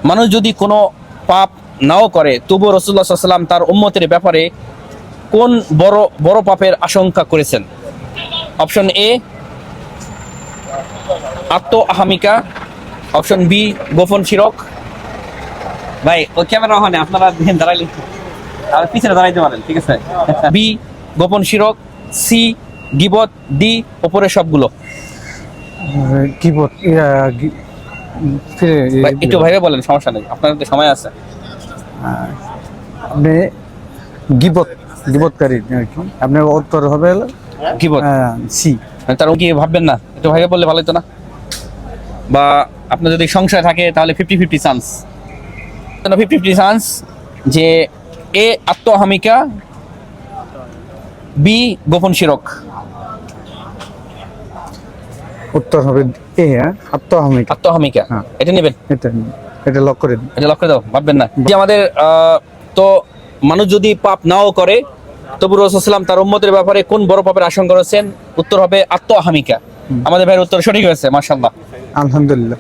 মানুষ যদি কোনো পাপ নাও করে তবুও রাসূলুল্লাহ সাল্লাল্লাহু আলাইহি ওয়াসাল্লাম তার উম্মতের ব্যাপারে কোন বড় বড় পাপের আশঙ্কা করেছেন? অপশন এ আত্ম আহামিকা, অপশন বি গোপন শিরক। ভাই ওই ক্যামেরা ওখানে, আপনারা দেখেন দাঁড়াইলে আর পিছনে দাঁড়াইতে পারেন, ঠিক আছে? বি গোপন শিরক, সি গীবত, ডি উপরে সবগুলো। কিবোর্ড ভাই, একটু ভাইবে বলেন, সমস্যা নেই, আপনাদের তো সময় আছে। আপনি গিবতকারী আর কি। আপনার উত্তর হবে গীবত। সি। তার কি ভাববেন না, একটু ভাইবে বললে ভালো হতো না? বা আপনার যদি সংশয় থাকে তাহলে 50-50 চান্স, 50-50 চান্স যে এ আত্মহামিকা, বি গোপন শিরক। উত্তর হবে এ, আত্মহামিকা। আত্মহামিকা, হ্যাঁ। এটা নেবেন? এটা লক করে দিন। এটা লক্ষ্য দাও, ভাববেন না যে আমাদের তো মানুষ যদি পাপ নাও করে তবু রাসূলুল্লাহ সাল্লাল্লাহু আলাইহি ওয়াসাল্লাম তার উম্মতের ব্যাপারে কোন বড় পাপের আশঙ্কা করেছেন? উত্তর হবে আত্মহামিকা। আমাদের ভাইয়ের উত্তর সঠিক হয়েছে, মাশাআল্লাহ। আলহামদুলিল্লাহ।